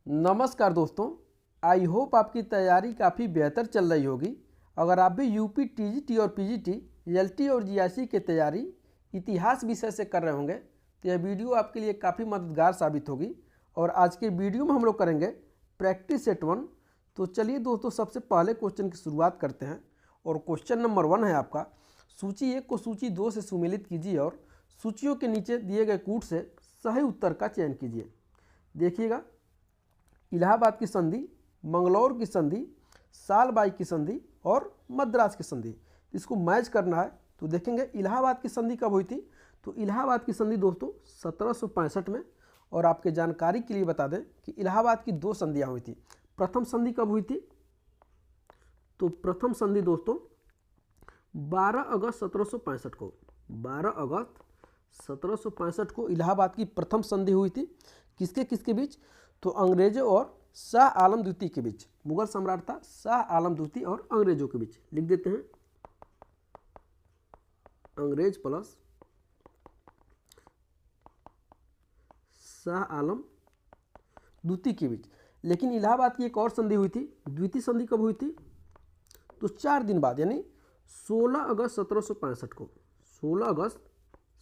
नमस्कार दोस्तों, I hope आपकी तैयारी काफ़ी बेहतर चल रही होगी। अगर आप भी यूपी टीजीटी और पीजीटी, एलटी और जीआईसी की तैयारी इतिहास विषय से कर रहे होंगे तो यह वीडियो आपके लिए काफ़ी मददगार साबित होगी। और आज के वीडियो में हम लोग करेंगे प्रैक्टिस सेट 1। तो चलिए दोस्तों, सबसे पहले क्वेश्चन की शुरुआत करते हैं। और क्वेश्चन नंबर 1 है आपका, सूची 1 को सूची 2 से सुमेलित कीजिए और सूचियों के नीचे दिए गए कूट से सही उत्तर का चयन कीजिए। देखिएगा, इलाहाबाद की संधि, मंगलौर की संधि, सालबाई की संधि और मद्रास की संधि, इसको मैच करना है। तो देखेंगे इलाहाबाद की संधि कब हुई थी। तो इलाहाबाद की संधि दोस्तों 1765 में। और आपके जानकारी के लिए बता दें कि इलाहाबाद की 2 संधियां हुई थी। प्रथम संधि कब हुई थी? तो प्रथम संधि दोस्तों 12 अगस्त 1765 को, 12 अगस्त 1765 को इलाहाबाद की प्रथम संधि हुई थी। किसके किसके बीच? तो अंग्रेजों और शाह आलम द्वितीय के बीच। मुगल सम्राट था शाह आलम द्वितीय और अंग्रेजों के बीच। लिख देते हैं अंग्रेज प्लस शाह आलम द्वितीय के बीच। लेकिन इलाहाबाद की एक और संधि हुई थी। द्वितीय संधि कब हुई थी? तो 4 दिन बाद, यानी 16 अगस्त 1765 को, 16 अगस्त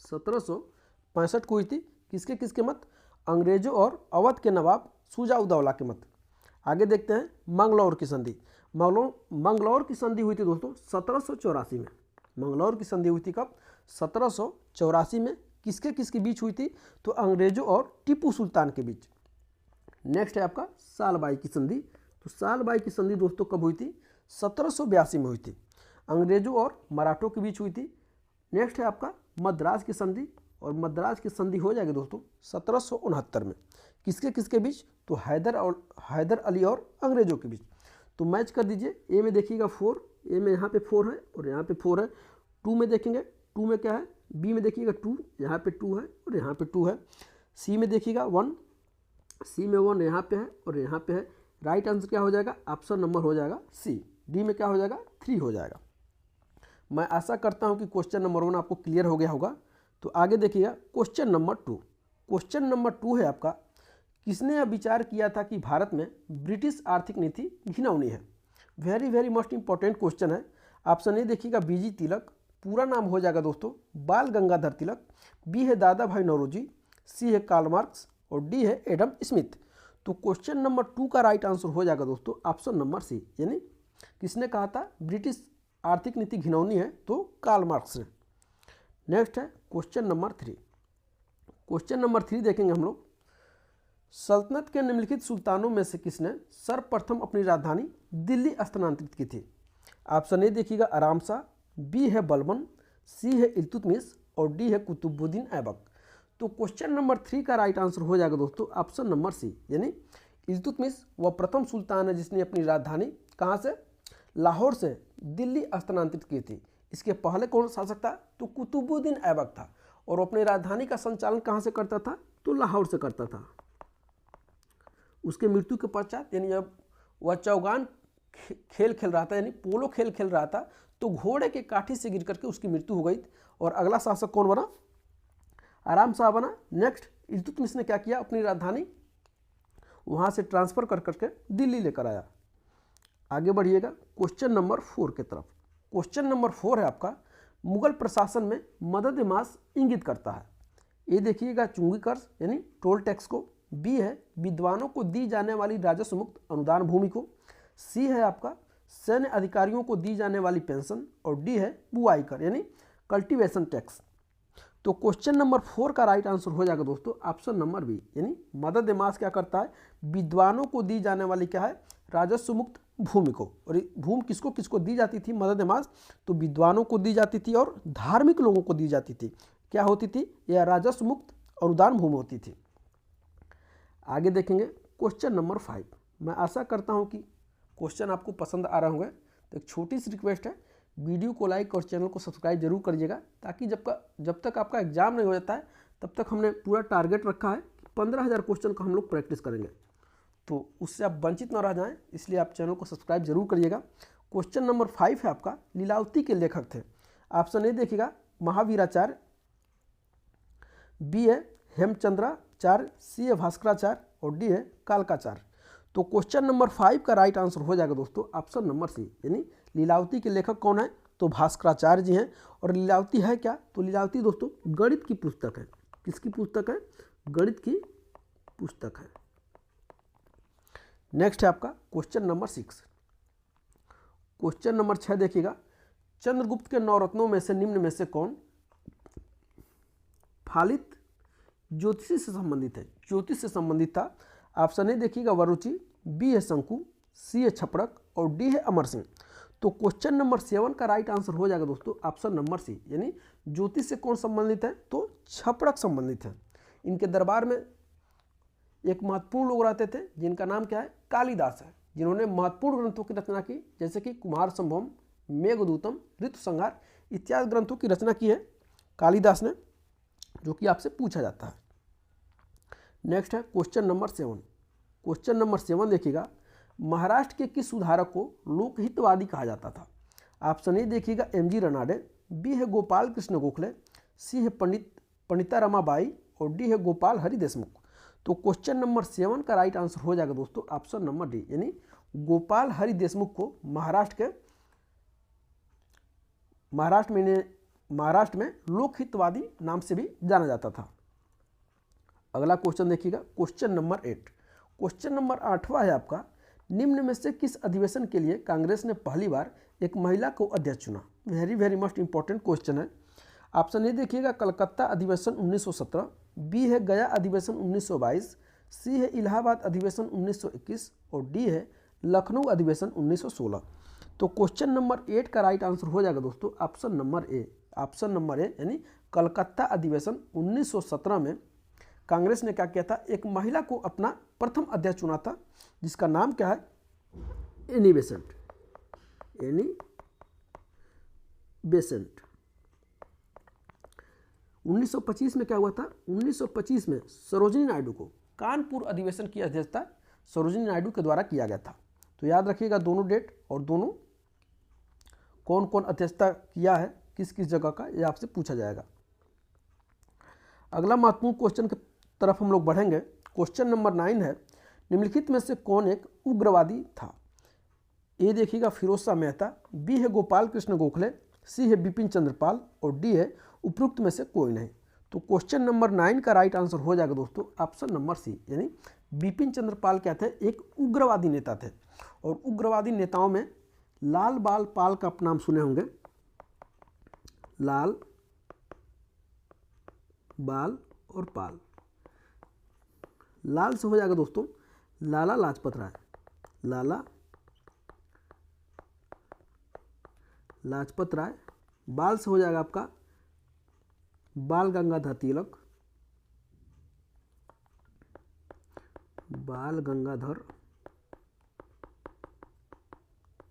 1765 को हुई थी। किसके किसके मत? अंग्रेजों और अवध के नवाब शुजा-उद-दौला के मत। आगे देखते हैं मंगलौर की संधि। मंगलौर की संधि हुई थी दोस्तों 1784 में। मंगलौर की संधि हुई थी कब? 1784 में। किसके किसके बीच हुई थी? तो अंग्रेजों और टीपू सुल्तान के बीच। नेक्स्ट है आपका सालबाई की संधि। तो सालबाई की संधि दोस्तों कब हुई थी? 1782 में हुई थी। अंग्रेजों और मराठों के बीच हुई थी। नेक्स्ट है आपका मद्रास की संधि। और मद्रास की संधि हो जाएगी दोस्तों 1769 में। किसके किसके बीच? तो हैदर अली और अंग्रेजों के बीच। तो मैच कर दीजिए। ए में देखिएगा 4, ए में यहाँ पे 4 है और यहाँ पे 4 है। 2 में देखेंगे, 2 में क्या है? बी में देखिएगा 2, यहाँ पे 2 है और यहाँ पे 2 है। सी में देखिएगा 1, सी में 1 यहाँ पे है और यहाँ पे है। राइट आंसर क्या हो जाएगा? ऑप्शन नंबर हो जाएगा सी। डी में क्या हो जाएगा? 3 हो जाएगा। मैं आशा करता हूँ कि क्वेश्चन नंबर 1 आपको क्लियर हो गया होगा। तो आगे देखिएगा क्वेश्चन नंबर 2। क्वेश्चन नंबर 2 है आपका, किसने यह विचार किया था कि भारत में ब्रिटिश आर्थिक नीति घिनौनी है? Very very most important question है। ऑप्शन ए देखिएगा बीजी तिलक, पूरा नाम हो जाएगा दोस्तों बाल गंगाधर तिलक। बी है दादा भाई नौरोजी, सी है कार्ल मार्क्स और डी है एडम स्मिथ। तो क्वेश्चन नंबर 2 का राइट आंसर हो जाएगा दोस्तों ऑप्शन नंबर सी, यानी किसने कहा था ब्रिटिश आर्थिक नीति घिनौनी है? तो कार्ल मार्क्स ने। नेक्स्ट है क्वेश्चन नंबर 3। क्वेश्चन नंबर 3 देखेंगे हम लोग, सल्तनत के निम्नलिखित सुल्तानों में से किसने सर्वप्रथम अपनी राजधानी दिल्ली स्थानांतरित की थी? ऑप्शन ए देखिएगा आराम शाह, बी है बलबन, सी है इल्तुतमिश और डी है कुतुबुद्दीन ऐबक। तो क्वेश्चन नंबर 3 का राइट आंसर हो जाएगा दोस्तों ऑप्शन नंबर सी, यानी इल्तुतमिश वह प्रथम सुल्तान है जिसने अपनी राजधानी कहाँ से? लाहौर से दिल्ली स्थानांतरित की थी। इसके पहले कौन शासक था? तो कुतुबुद्दीन ऐबक था। और अपनी राजधानी का संचालन कहाँ से करता था? तो लाहौर से करता था। उसके मृत्यु के पश्चात, यानी जब वह चौगान खेल खेल रहा था, यानी पोलो खेल खेल रहा था, तो घोड़े के काठी से गिर करके उसकी मृत्यु हो गई। और अगला शासक कौन बना? आराम शाह बना। नेक्स्ट इल्तुतमिश ने क्या किया? अपनी राजधानी वहाँ से ट्रांसफर कर करके दिल्ली लेकर आया। आगे बढ़िएगा क्वेश्चन नंबर 4 की तरफ। क्वेश्चन नंबर 4 है आपका, मुगल प्रशासन में मदद-ए-माश इंगित करता है। ये देखिएगा चुंगी कर्ज यानी टोल टैक्स को, बी है विद्वानों को दी जाने वाली राजस्व मुक्त अनुदान भूमि को, सी है आपका सैन्य अधिकारियों को दी जाने वाली पेंशन और डी है बुआई कर यानी कल्टीवेशन टैक्स। तो क्वेश्चन नंबर 4 का राइट आंसर हो जाएगा दोस्तों ऑप्शन नंबर बी, यानी मदद-ए-माश क्या करता है? विद्वानों को दी जाने वाली क्या है? राजस्व मुक्त भूमि को। और भूमि किसको किसको दी जाती थी मदद-ए-माश? तो विद्वानों को दी जाती थी और धार्मिक लोगों को दी जाती थी। क्या होती थी? यह राजस्व मुक्त अनुदान भूमि होती थी। आगे देखेंगे क्वेश्चन नंबर 5। मैं आशा करता हूं कि क्वेश्चन आपको पसंद आ रहे होंगे। तो एक छोटी सी रिक्वेस्ट है, वीडियो को लाइक और चैनल को सब्सक्राइब जरूर करिएगा, ताकि जब तक आपका एग्जाम नहीं हो जाता है तब तक हमने पूरा टारगेट रखा है कि 15,000 क्वेश्चन का हम लोग प्रैक्टिस करेंगे। तो उससे आप वंचित न रह जाएं, इसलिए आप चैनल को सब्सक्राइब जरूर करिएगा। क्वेश्चन नंबर 5 है आपका, लीलावती के लेखक थे। ऑप्शन ए देखिएगा महावीराचार्य, बी है हेमचंद्राचार्य, सी है भास्कराचार्य और डी है कालकाचार्य। तो क्वेश्चन नंबर 5 का राइट आंसर हो जाएगा दोस्तों ऑप्शन नंबर सी, यानी लीलावती के लेखक कौन है? तो भास्कराचार्य जी हैं। और लीलावती है क्या? तो लीलावती दोस्तों गणित की पुस्तक है। किसकी पुस्तक है? गणित की पुस्तक है। नेक्स्ट है आपका क्वेश्चन नंबर 6। क्वेश्चन नंबर 6 देखिएगा, चंद्रगुप्त के 9 रत्नों में से निम्न में से कौन फालित ज्योतिषी से संबंधित है? ज्योतिष से संबंधित था। ऑप्शन ए देखिएगा वरुचि, बी है शंकु, सी है छपड़क और डी है अमर सिंह। तो क्वेश्चन नंबर 7 का राइट आंसर हो जाएगा दोस्तों ऑप्शन नंबर सी, यानी ज्योतिष से कौन संबंधित है? तो छपड़क संबंधित है। इनके दरबार में एक महत्वपूर्ण लोग रहते थे जिनका नाम क्या है? कालिदास है, जिन्होंने महत्वपूर्ण ग्रंथों की रचना की, जैसे कि कुमार संभवम, मेघदूतम, ऋतु संहार इत्यादि ग्रंथों की रचना की है कालिदास ने, जो कि आपसे पूछा जाता है। नेक्स्ट है क्वेश्चन नंबर 7। क्वेश्चन नंबर 7 देखिएगा, महाराष्ट्र के किस सुधारक को लोकहितवादी कहा जाता था? ऑप्शन ए देखिएगा एम.जी. रनाडे, बी है गोपाल कृष्ण गोखले, सी है पंडिता रमाबाई और डी है गोपाल हरि देशमुख। तो क्वेश्चन नंबर 7 का राइट आंसर हो जाएगा दोस्तों ऑप्शन नंबर डी, यानी गोपाल हरि देशमुख को महाराष्ट्र में लोकहितवादी नाम से भी जाना जाता था। अगला क्वेश्चन देखिएगा क्वेश्चन नंबर 8। क्वेश्चन नंबर 8वां है आपका, निम्न में से किस अधिवेशन के लिए कांग्रेस ने पहली बार एक महिला को अध्यक्ष चुना? वेरी मोस्ट इंपॉर्टेंट क्वेश्चन है। ऑप्शन ए देखिएगा कलकत्ता अधिवेशन 1917, बी है गया अधिवेशन 1922, सी है इलाहाबाद अधिवेशन 1921 और डी है लखनऊ अधिवेशन 1916। तो क्वेश्चन नंबर 8 का राइट आंसर हो जाएगा दोस्तों ऑप्शन नंबर ए, यानी कलकत्ता अधिवेशन 1917 में कांग्रेस ने क्या किया था? एक महिला को अपना प्रथम अध्यक्ष चुना था, जिसका नाम क्या है? Annie Besant. 1925 में क्या हुआ था? 1925 में सरोजिनी नायडू को कानपुर अधिवेशन की अध्यक्षता सरोजिनी नायडू के द्वारा किया गया था। तो याद रखिएगा दोनों डेट और दोनों कौन कौन अध्यक्षता किया है, किस किस जगह का, ये आपसे पूछा जाएगा। अगला महत्वपूर्ण क्वेश्चन की तरफ हम लोग बढ़ेंगे। क्वेश्चन नंबर 9 है, निम्नलिखित में से कौन एक उग्रवादी था? ए देखिएगा फिरोज शाह मेहता, बी है गोपाल कृष्ण गोखले, सी है बिपिन चंद्र पाल और डी है उपरोक्त में से कोई नहीं। तो क्वेश्चन नंबर 9 का राइट आंसर हो जाएगा दोस्तों ऑप्शन नंबर सी, यानी बिपिन चंद्र पाल क्या थे? एक उग्रवादी नेता थे। और उग्रवादी नेताओं में लाल बाल पाल का आप नाम सुने होंगे, लाल बाल और पाल। लाल से हो जाएगा दोस्तों लाला लाजपत राय, लाला लाजपत राय। बाल से हो जाएगा आपका बाल गंगाधर तिलक, बाल गंगाधर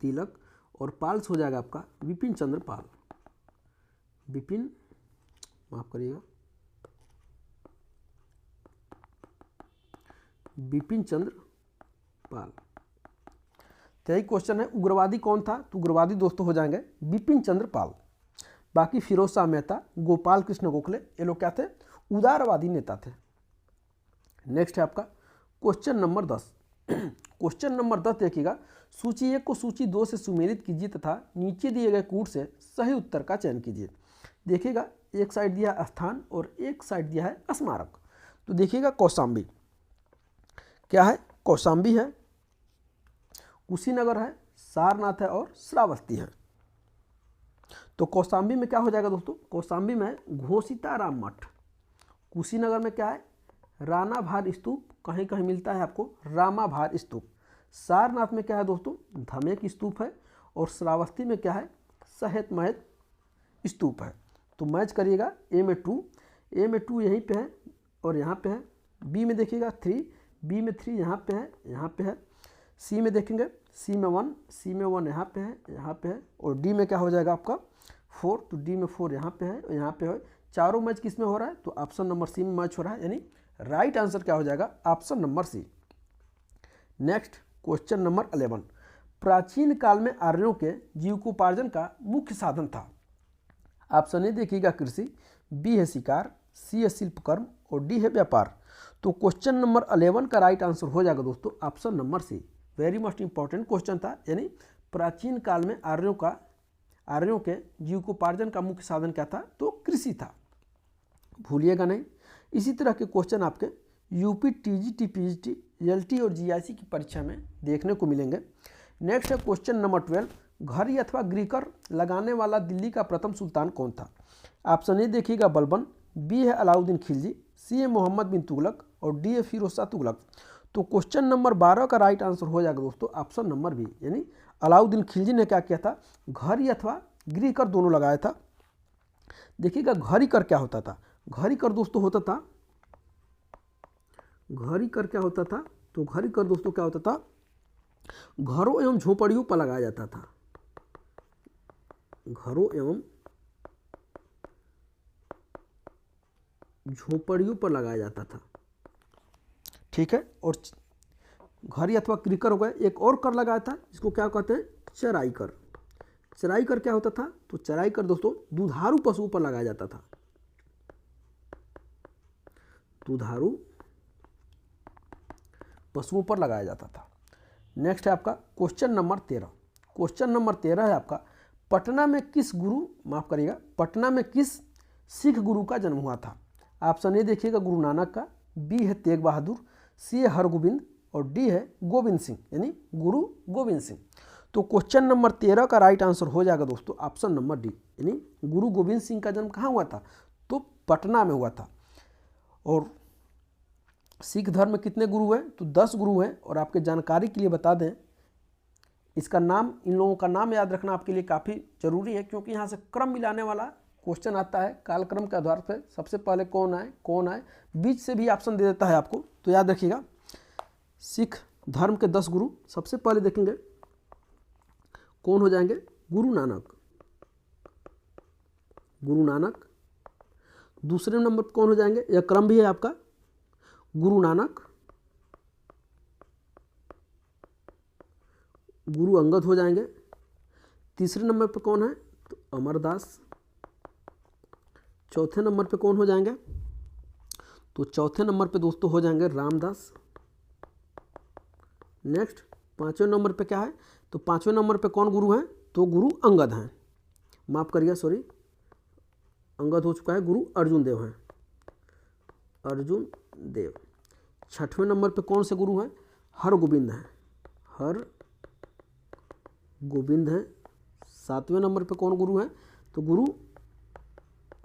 तिलक। और पाल से हो जाएगा आपका विपिन चंद्र पाल, विपिन माफ करिएगा बिपिन चंद्र पाल। तो यही क्वेश्चन है उग्रवादी कौन था? तो उग्रवादी दोस्तों हो जाएंगे बिपिन चंद्र पाल। बाकी फिरोज शाह मेहता, गोपाल कृष्ण गोखले, ये लोग क्या थे? उदारवादी नेता थे। नेक्स्ट है आपका क्वेश्चन नंबर 10। क्वेश्चन नंबर 10 देखिएगा, सूची 1 को सूची 2 से सुमेलित कीजिए तथा नीचे दिए गए कूट से सही उत्तर का चयन कीजिए। देखिएगा एक साइड दिया है स्थान और एक साइड दिया है स्मारक। तो देखिएगा कौशाम्बी क्या है? कौशाम्बी है, कुशीनगर है, सारनाथ है और श्रावस्ती है। तो कौशाम्बी में क्या हो जाएगा दोस्तों? कौशाम्बी में घोषिताराम मठ। कुशीनगर में क्या है? रानाभार स्तूप, कहीं कहीं मिलता है आपको रामाभार स्तूप। सारनाथ में क्या है दोस्तों? धमेक स्तूप है। और श्रावस्ती में क्या है? सहेत महत स्तूप है। तो मैच करिएगा ए में 2, ए में 2 यहीं पे है और यहाँ पे है। बी में देखिएगा 3, बी में 3 यहाँ पे है, यहाँ पे है। सी में देखेंगे सी में 1, सी में 1 यहाँ पे है, यहाँ पे है। और डी में क्या हो जाएगा आपका 4, तो डी में 4 यहाँ पे है और यहाँ पे है। चारों मैच किस में हो रहा है? तो ऑप्शन नंबर सी में मैच हो रहा है, यानी राइट आंसर क्या हो जाएगा? Option number C. Next question number 11, प्राचीन काल में आर्यों के जीविकोपार्जन का मुख्य साधन था। ऑप्शन ए देखिएगा कृषि, बी है शिकार, सी है शिल्पकर्म और डी है व्यापार। तो क्वेश्चन नंबर 11 का राइट आंसर हो जाएगा दोस्तों option number C. Very must important question था, यानी प्राचीन काल में आर्यों के जीविकोपार्जन का मुख्य साधन क्या था, तो कृषि था, भूलिएगा नहीं। इसी तरह के क्वेश्चन आपके यूपी, टीजीटी, पीजीटी, एलटी और जीआईसी की परीक्षा में देखने को मिलेंगे। नेक्स्ट है क्वेश्चन नंबर 12, घड़ी अथवा गृहकर लगाने वाला दिल्ली का प्रथम सुल्तान कौन था। ऑप्शन ए देखिएगा बलबन, बी है अलाउद्दीन खिलजी, सी है मोहम्मद बिन तुगलक और डी है फिरोज शाह तुगलक। तो क्वेश्चन नंबर 12 का राइट आंसर हो जाएगा दोस्तों ऑप्शन नंबर बी, यानी अलाउद्दीन खिलजी ने क्या किया था, घड़ी अथवा गृहकर दोनों लगाया था। देखिएगा घड़ी कर क्या होता था, घड़ी कर दोस्तों होता था, घड़ी कर क्या होता था, तो घड़ी कर दोस्तों क्या होता था, घरों एवं झोपड़ियों पर लगाया जाता था, घरों एवं झोपड़ियों पर लगाया जाता था, ठीक है। और घड़ी अथवा क्रिकर हो गया, एक और कर लगाया था जिसको क्या कहते हैं, चराई कर। चराई कर क्या होता था, तो चराई कर दोस्तों दुधारू पशुओं पर लगाया जाता था, दुधारू पशुओं पर लगाया जाता था। नेक्स्ट है आपका क्वेश्चन नंबर 13। क्वेश्चन नंबर 13 है आपका, पटना में किस गुरु, माफ करिएगा, पटना में किस सिख गुरु का जन्म हुआ था। ऑप्शन ए देखिएगा गुरु नानक का, बी है तेग बहादुर, सी है हरगोबिंद और डी है गोविंद सिंह, यानी गुरु गोविंद सिंह। तो क्वेश्चन नंबर 13 का राइट आंसर हो जाएगा दोस्तों ऑप्शन नंबर डी, यानी गुरु गोविंद सिंह का जन्म कहाँ हुआ था, तो पटना में हुआ था। और सिख धर्म में कितने गुरु हैं, तो 10 गुरु हैं। और आपके जानकारी के लिए बता दें, इसका नाम, इन लोगों का नाम याद रखना आपके लिए काफ़ी ज़रूरी है, क्योंकि यहाँ से क्रम मिलाने वाला क्वेश्चन आता है कालक्रम के आधार पर, सबसे पहले कौन आए, बीच से भी ऑप्शन दे देता है आपको। तो याद रखिएगा सिख धर्म के 10 गुरु, सबसे पहले देखेंगे कौन हो जाएंगे, गुरु नानक, गुरु नानक। दूसरे नंबर पर कौन हो जाएंगे, यह क्रम भी है आपका, गुरु नानक, गुरु अंगद हो जाएंगे। तीसरे नंबर पर कौन है, तो अमरदास। चौथे नंबर पे कौन हो जाएंगे, तो चौथे नंबर पे दोस्तों हो जाएंगे रामदास। नेक्स्ट 5वें नंबर पे क्या है, तो 5वें नंबर पे कौन गुरु हैं, तो गुरु अंगद हैं, माफ करिए सॉरी, अंगद हो चुका है, गुरु अर्जुन देव हैं, अर्जुन देव। 6वें नंबर पे कौन से गुरु हैं, हरगोबिंद हैं, हर गोविंद हैं। 7वें नंबर पे कौन गुरु हैं, तो गुरु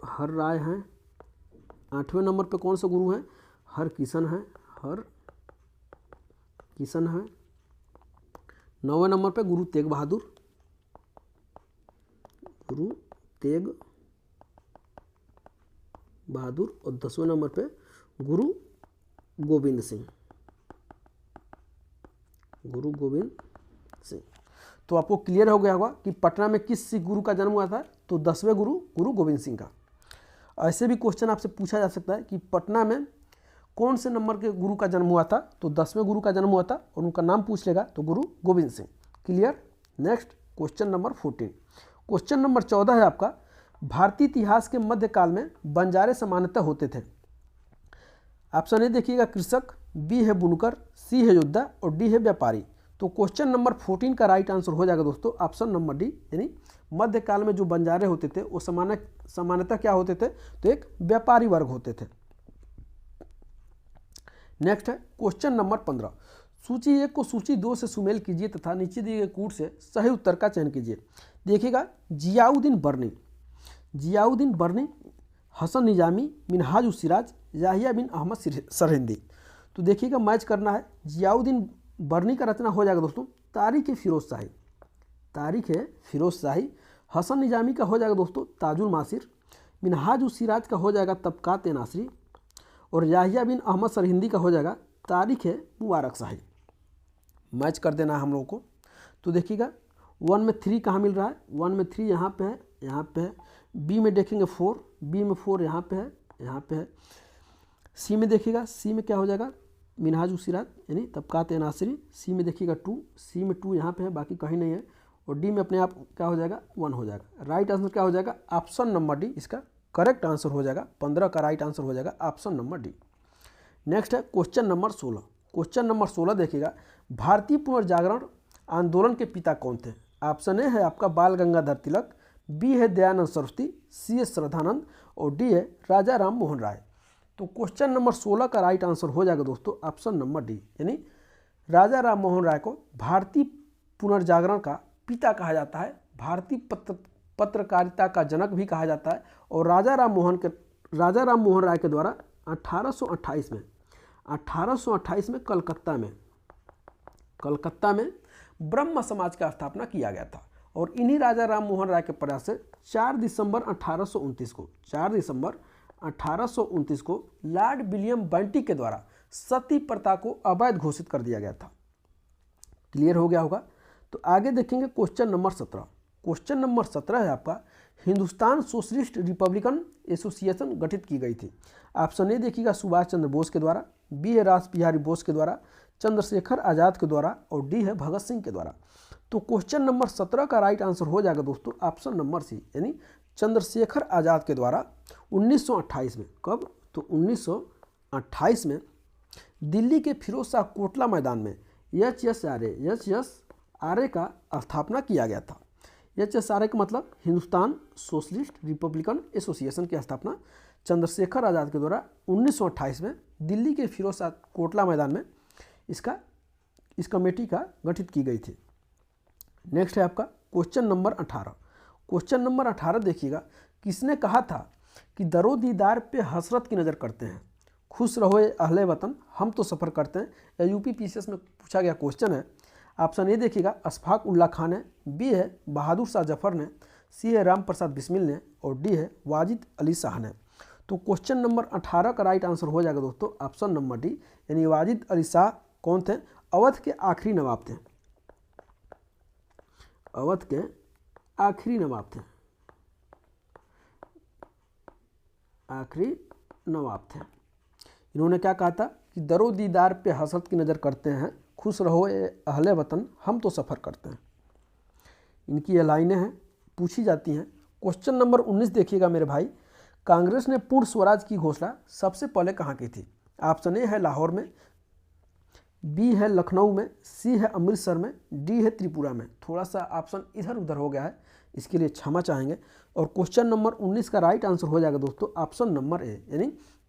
हर राय हैं। 8वें नंबर पे कौन सा गुरु हैं, हर किशन है, हर किशन है। 9वें नंबर पे गुरु तेग बहादुर, गुरु तेग बहादुर। और 10वें नंबर पे गुरु गोविंद सिंह, गुरु गोविंद सिंह। तो आपको क्लियर हो गया होगा कि पटना में किस सिख गुरु का जन्म हुआ था, तो 10वें गुरु गुरु गोविंद सिंह का। ऐसे भी क्वेश्चन आपसे पूछा जा सकता है कि पटना में कौन से नंबर के गुरु का जन्म हुआ था, तो 10वें गुरु का जन्म हुआ था और उनका नाम पूछ लेगा, तो गुरु Govind Singh. Clear. Next question number 14। Question number 14 है आपका, भारतीय इतिहास के मध्यकाल में बंजारे सामान्यतः होते थे। ऑप्शन ए देखिएगा कृषक, बी है बुनकर, सी है योद्धा और डी है व्यापारी। तो क्वेश्चन नंबर 14 का राइट आंसर हो जाएगा दोस्तों ऑप्शन नंबर डी, यानी मध्यकाल में जो बंजारे होते थे वो सामान्यतः क्या होते थे, तो एक व्यापारी वर्ग होते थे। नेक्स्ट है क्वेश्चन नंबर 15। सूची 1 को सूची 2 से सुमेल कीजिए तथा नीचे दिए गए कूट से सही उत्तर का चयन कीजिए। देखिएगा जियाउद्दीन बर्नी, जियाउद्दीन बर्नी, हसन निजामी, मिनहाज उस सिराज, याहिया बिन अहमद सरहिंदी। तो देखिएगा मैच करना है। जियाउद्दीन बर्नी का रचना हो जाएगा दोस्तों तारीख फिरोज शाही, तारीख है फिरोज शाही। हसन निजामी का हो जाएगा दोस्तों ताजुल मासिर, मिनहाज उस सिराज का हो जाएगा तबकात नासरी और याहिया बिन अहमद सरहिंदी का हो जाएगा तारीख है मुबारक शाही। मैच कर देना है हम लोगों को। तो देखिएगा 1 में 3 कहाँ मिल रहा है, 1 में 3 यहाँ पे है, यहाँ पे है। बी में देखेंगे 4, बी में 4 यहाँ पे है, यहाँ पे है। सी में देखिएगा, सी में क्या हो जाएगा मिनहाज उस सिराज यानी तबकात नासरी। सी में देखिएगा 2, सी में 2 यहाँ पे है, बाकी कहीं नहीं है। और डी में अपने आप क्या हो जाएगा 1 हो जाएगा। राइट आंसर क्या हो जाएगा ऑप्शन नंबर डी, इसका करेक्ट आंसर हो जाएगा। 15 का राइट आंसर हो जाएगा ऑप्शन नंबर डी। नेक्स्ट है क्वेश्चन नंबर 16। क्वेश्चन नंबर 16 देखिएगा, भारतीय पुनर्जागरण आंदोलन के पिता कौन थे? ऑप्शन ए है आपका बाल गंगाधर तिलक, बी है दयानंद सरस्वती, सी है श्रद्धानंद और डी है राजा राम मोहन राय। तो क्वेश्चन नंबर 16 का राइट आंसर हो जाएगा दोस्तों ऑप्शन नंबर डी, यानी राजा राम मोहन राय को भारतीय पुनर्जागरण का पिता कहा जाता है, भारतीय पत्रकारिता का जनक भी कहा जाता है। और राजा राम मोहन राय के द्वारा 1828 में कलकत्ता में ब्रह्म समाज का स्थापना किया गया था। और इन्हीं राजा राम मोहन राय के प्रयास से 4 दिसंबर 1829 को लॉर्ड विलियम बेंटिक के द्वारा सती प्रथा को अवैध घोषित कर दिया गया था। क्लियर हो गया होगा। तो आगे देखेंगे क्वेश्चन नंबर 17। क्वेश्चन नंबर 17 है आपका, हिंदुस्तान सोशलिस्ट रिपब्लिकन एसोसिएशन गठित की गई थी। ऑप्शन ए देखिएगा सुभाष चंद्र बोस के द्वारा, बी है रास बिहारी बोस के द्वारा, चंद्रशेखर आज़ाद के द्वारा और डी है भगत सिंह के द्वारा। तो क्वेश्चन नंबर 17 का राइट आंसर हो जाएगा दोस्तों ऑप्शन नंबर सी, यानी चंद्रशेखर आज़ाद के द्वारा 1928 में। कब? तो 1928 में दिल्ली के फिरोज शाह कोटला मैदान में HSRA का स्थापना किया गया था। HSRA का मतलब हिंदुस्तान सोशलिस्ट रिपब्लिकन एसोसिएशन की स्थापना चंद्रशेखर आज़ाद के द्वारा 1928 में दिल्ली के फिरोज शाह कोटला मैदान में इस कमेटी का गठित की गई थी। नेक्स्ट है आपका क्वेश्चन नंबर 18। क्वेश्चन नंबर 18 देखिएगा, किसने कहा था कि दरो दीदार पे हसरत की नज़र करते हैं, खुश रहो अहले वतन हम तो सफ़र करते हैं। या UPPCS में पूछा गया क्वेश्चन है। ऑप्शन ए देखिएगा अशफाक उल्ला खान है, बी है बहादुर शाह जफर ने, सी है राम प्रसाद बिस्मिल ने और डी है वाजिद अली शाह ने। तो क्वेश्चन नंबर 18 का राइट आंसर हो जाएगा दोस्तों ऑप्शन नंबर डी, यानी वाजिद अली शाह कौन थे? अवध के आखिरी नवाब थे। अवध के आखिरी नवाब थे, आखिरी नवाब थे। इन्होंने क्या कहा था कि दरो दीदार पे हसरत की नज़र करते हैं, खुश रहो अहले वतन हम तो सफ़र करते हैं। इनकी ये लाइनें हैं, पूछी जाती हैं। क्वेश्चन नंबर 19 देखिएगा मेरे भाई, कांग्रेस ने पूर्ण स्वराज की घोषणा सबसे पहले कहाँ की थी? ऑप्शन ए है लाहौर में, बी है लखनऊ में, सी है अमृतसर में, डी है त्रिपुरा में। थोड़ा सा ऑप्शन इधर उधर हो गया है, इसके लिए क्षमा चाहेंगे। और क्वेश्चन नंबर 19 का राइट आंसर हो जाएगा दोस्तों ऑप्शन नंबर ए, यानी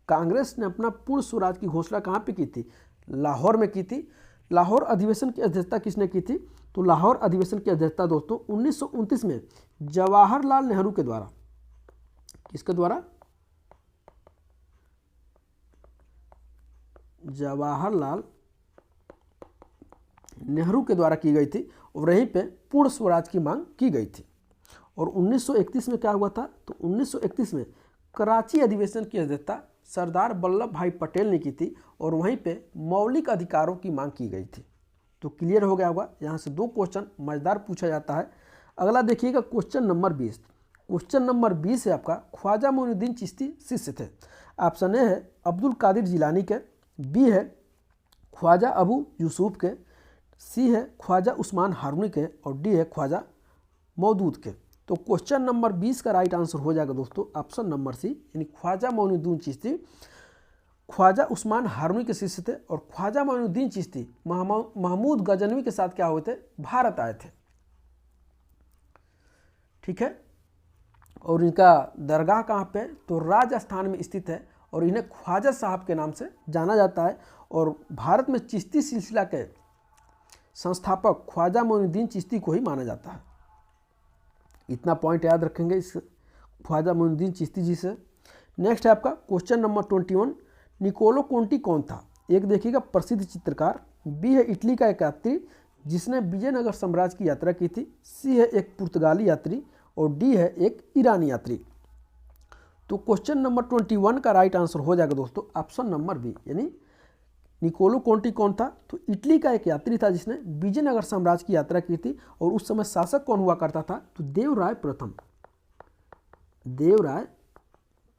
कांग्रेस ने अपना पूर्ण स्वराज की घोषणा कहाँ पे की थी? लाहौर में की थी। लाहौर अधिवेशन की अध्यक्षता किसने की थी? तो लाहौर अधिवेशन की अध्यक्षता दोस्तों 1929 में जवाहरलाल नेहरू के द्वारा, किसके द्वारा? जवाहरलाल नेहरू के द्वारा की गई थी और यहीं पे पूर्ण स्वराज की मांग की गई थी। और 1931 में क्या हुआ था? तो 1931 में कराची अधिवेशन की अध्यक्षता सरदार वल्लभ भाई पटेल ने की थी और वहीं पे मौलिक अधिकारों की मांग की गई थी। तो क्लियर हो गया होगा। यहाँ से 2 क्वेश्चन मजेदार पूछा जाता है। अगला देखिएगा क्वेश्चन नंबर 20। क्वेश्चन नंबर 20 है आपका, ख्वाजा मोइनुद्दीन चिश्ती शिष्य थे। ऑप्शन ए है अब्दुल कादिर जिलानी के, बी है ख्वाजा अबू यूसुफ के, सी है ख्वाजा उस्मान हारूनी के और डी है ख्वाजा मौदूद के। तो क्वेश्चन नंबर 20 का राइट आंसर हो जाएगा दोस्तों ऑप्शन नंबर सी, यानी ख्वाजा मोइनुद्दीन चिश्ती ख्वाजा उस्मान हारूनी के शिष्य थे। और ख्वाजा मोइनुद्दीन चिश्ती महमूद गजनवी के साथ क्या हुए थे? भारत आए थे। ठीक है। और इनका दरगाह कहाँ पे? तो राजस्थान में स्थित है और इन्हें ख्वाजा साहब के नाम से जाना जाता है। और भारत में चिश्ती सिलसिला के संस्थापक ख्वाजा मोइनुद्दीन चिश्ती को ही माना जाता है। इतना पॉइंट याद रखेंगे इस ख्वाजा मोइनुद्दीन चिश्ती जी से। नेक्स्ट है आपका क्वेश्चन नंबर 21, निकोलो कोंटी कौन था? एक देखिएगा प्रसिद्ध चित्रकार, बी है इटली का एक यात्री जिसने विजयनगर साम्राज्य की यात्रा की थी, सी है एक पुर्तगाली यात्री और डी है एक ईरानी यात्री। तो क्वेश्चन नंबर 21 का राइट आंसर हो जाएगा दोस्तों ऑप्शन नंबर बी, यानी निकोलो कोंटी कौन था? तो इटली का एक यात्री था जिसने विजयनगर साम्राज्य की यात्रा की थी। और उस समय शासक कौन हुआ करता था? तो देवराय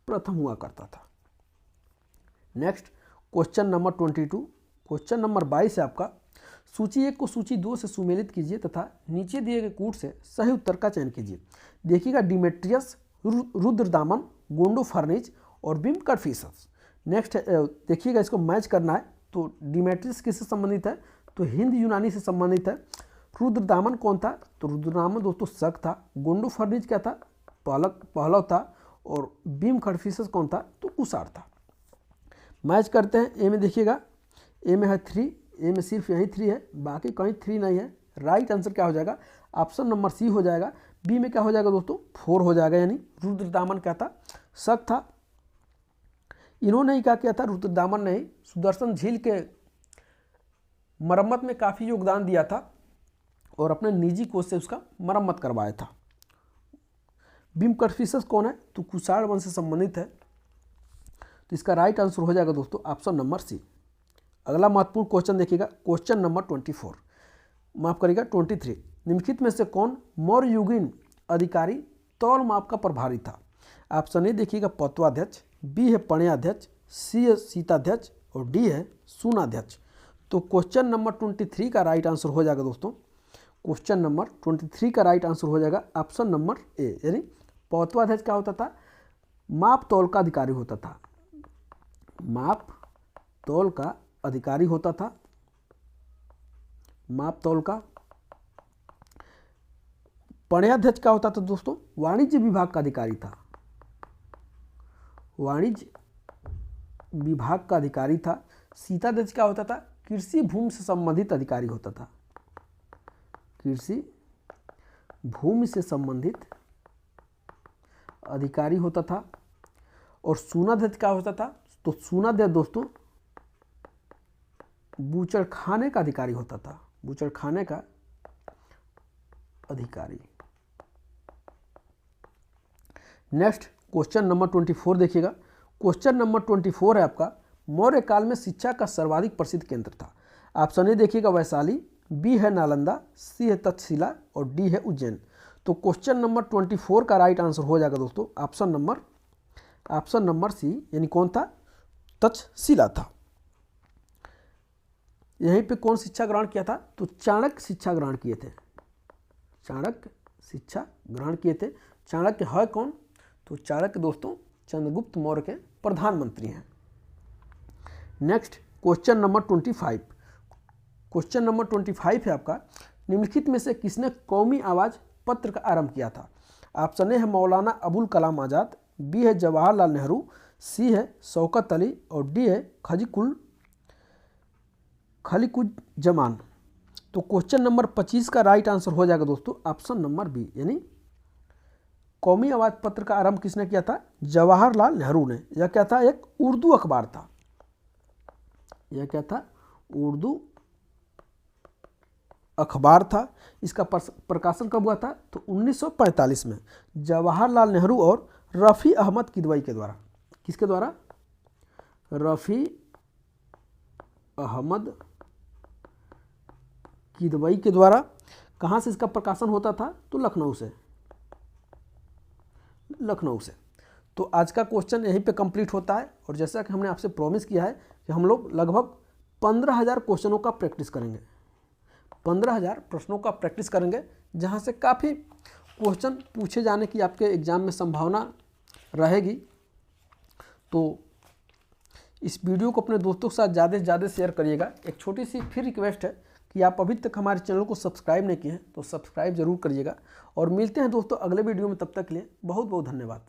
प्रथम हुआ करता था। Next question number 22। Question number 22 है आपका, सूची 1 को सूची 2 से सुमेलित कीजिए तथा नीचे दिए गए कूट से सही उत्तर का चयन कीजिए। देखिएगा डिमेट्रियस, रुद्रदामन, गोंडो फर्निज और बिम कर्फिसस। नेक्स्ट देखिएगा, इसको मैच करना है। तो डिमेट्रियस किससे संबंधित है? तो हिंद यूनानी से संबंधित है। रुद्रदामन कौन था? तो रुद्रदामन दोस्तों शक था। गोंडोफर्निज क्या था? पहलव था। और बीम खडफिसस कौन था? तो कुषाण था। मैच करते हैं। ए में देखिएगा, ए में है 3, ए में सिर्फ यही 3 है, बाकी कहीं 3 नहीं है। राइट आंसर क्या हो जाएगा? ऑप्शन नंबर सी हो जाएगा। बी में क्या हो जाएगा दोस्तों? 4 हो जाएगा, यानी रुद्रदामन क्या था? शक था। इन्होंने ही क्या था? रुद्रदामन ने सुदर्शन झील के मरम्मत में काफ़ी योगदान दिया था और अपने निजी कोष से उसका मरम्मत करवाया था। बीम खडफिसस कौन है? तो कुषाण वंश से संबंधित है। तो इसका राइट आंसर हो जाएगा दोस्तों ऑप्शन नंबर सी। अगला महत्वपूर्ण क्वेश्चन देखिएगा, क्वेश्चन नंबर 24, माफ करिएगा 23। निम्नलिखित में से कौन मौर्ययुगीन अधिकारी तौल माप का प्रभारी था? ऑप्शन ए देखिएगा पत्वाध्यक्ष, बी है पणयाध्यक्ष, सी है शीताध्यक्ष और डी है सूनाध्यक्ष। तो क्वेश्चन नंबर 23 का राइट आंसर हो जाएगा दोस्तों, क्वेश्चन नंबर 23 का राइट आंसर हो जाएगा ऑप्शन नंबर ए, यानी पत्वाध्यक्ष क्या होता था? माप तौल का अधिकारी होता था। माप तौल का अधिकारी होता था। माप तौल का। पणयाध्यक्ष क्या होता था दोस्तों? वाणिज्य विभाग का अधिकारी था। वाणिज्य विभाग का अधिकारी था। शीताध्यक्ष क्या होता था? कृषि भूमि से संबंधित अधिकारी होता था। कृषि भूमि से संबंधित अधिकारी होता था। और सूनाध्यक्ष क्या होता था? तो सूनाध्यक्ष दोस्तों बूचड़खाने का अधिकारी होता था। बूचड़खाने का अधिकारी। नेक्स्ट क्वेश्चन नंबर 24 देखिएगा। क्वेश्चन नंबर 24 है आपका, मौर्य काल में शिक्षा का सर्वाधिक प्रसिद्ध केंद्र था। ऑप्शन ए देखिएगा वैशाली, बी है नालंदा, सी है तक्षशिला और डी है उज्जैन। तो क्वेश्चन नंबर 24 का राइट आंसर हो जाएगा दोस्तों ऑप्शन नंबर सी, यानी कौन था? तक्षशिला था। यहीं पे कौन शिक्षा ग्रहण किया था? तो चाणक्य शिक्षा ग्रहण किए थे। चाणक्य शिक्षा ग्रहण किए थे। चाणक्य है कौन? तो चाणक्य दोस्तों चंद्रगुप्त मौर्य के प्रधानमंत्री हैं। Next question number 25। Question number 25 है आपका, निम्नलिखित में से किसने कौमी आवाज़ पत्र का आरंभ किया था? ऑप्शन ए है मौलाना अबुल कलाम आज़ाद, बी है जवाहरलाल नेहरू, सी है शौकत अली और डी है खलीकुज्जमान। तो क्वेश्चन नंबर 25 का राइट आंसर हो जाएगा दोस्तों ऑप्शन नंबर बी, यानी कौमी आवाज पत्र का आरंभ किसने किया था? जवाहरलाल नेहरू ने। यह क्या था? एक उर्दू अखबार था। यह क्या था? उर्दू अखबार था। इसका प्रकाशन कब हुआ था? तो 1945 में जवाहरलाल नेहरू और रफ़ी अहमद किदवई के द्वारा। किसके द्वारा? रफ़ी अहमद किदवई के द्वारा। कहाँ से इसका प्रकाशन होता था? तो लखनऊ से। तो आज का क्वेश्चन यहीं पे कंप्लीट होता है। और जैसा कि हमने आपसे प्रॉमिस किया है कि हम लोग लगभग 15,000 क्वेश्चनों का प्रैक्टिस करेंगे। 15,000 प्रश्नों का प्रैक्टिस करेंगे, जहाँ से काफ़ी क्वेश्चन पूछे जाने की आपके एग्ज़ाम में संभावना रहेगी। तो इस वीडियो को अपने दोस्तों के साथ ज़्यादा से ज़्यादा शेयर करिएगा। एक छोटी सी फिर रिक्वेस्ट है कि आप अभी तक हमारे चैनल को सब्सक्राइब नहीं किए हैं तो सब्सक्राइब जरूर करिएगा। और मिलते हैं दोस्तों अगले वीडियो में, तब तक के लिए बहुत बहुत धन्यवाद।